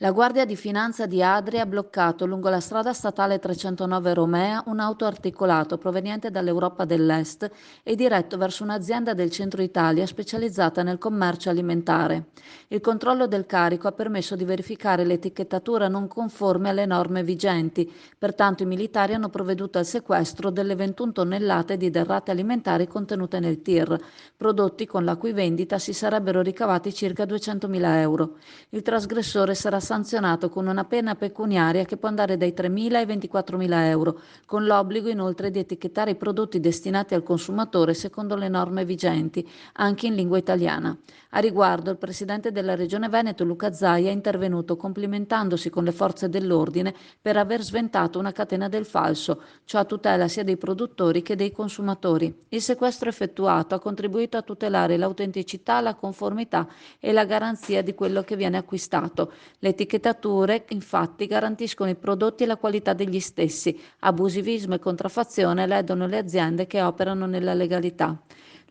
La Guardia di Finanza di Adria ha bloccato lungo la strada statale 309 Romea un auto articolato proveniente dall'Europa dell'Est e diretto verso un'azienda del centro Italia specializzata nel commercio alimentare. Il controllo del carico ha permesso di verificare l'etichettatura non conforme alle norme vigenti, pertanto i militari hanno provveduto al sequestro delle 21 tonnellate di derrate alimentari contenute nel tir, prodotti con la cui vendita si sarebbero ricavati circa 200.000 euro. Il trasgressore sarà sanzionato con una pena pecuniaria che può andare dai 3.000 ai 24.000 euro, con l'obbligo inoltre di etichettare i prodotti destinati al consumatore secondo le norme vigenti, anche in lingua italiana. A riguardo, il presidente della Regione Veneto, Luca Zaia, è intervenuto complimentandosi con le forze dell'ordine per aver sventato una catena del falso, ciò a tutela sia dei produttori che dei consumatori. Il sequestro effettuato ha contribuito a tutelare l'autenticità, la conformità e la garanzia di quello che viene acquistato. Le etichettature, infatti, garantiscono i prodotti e la qualità degli stessi. Abusivismo e contraffazione ledono le aziende che operano nella legalità.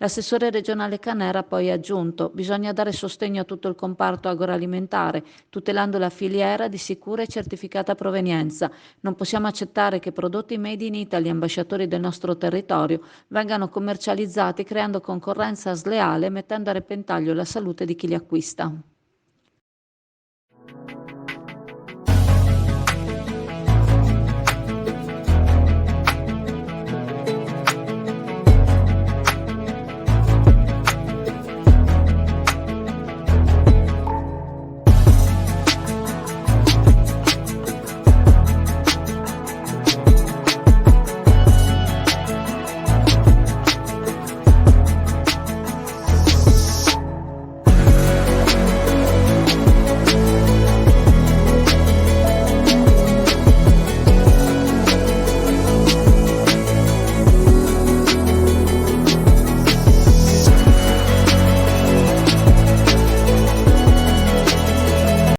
L'assessore regionale Canera ha poi aggiunto: bisogna dare sostegno a tutto il comparto agroalimentare, tutelando la filiera di sicura e certificata provenienza. Non possiamo accettare che prodotti made in Italy, ambasciatori del nostro territorio, vengano commercializzati creando concorrenza sleale, mettendo a repentaglio la salute di chi li acquista.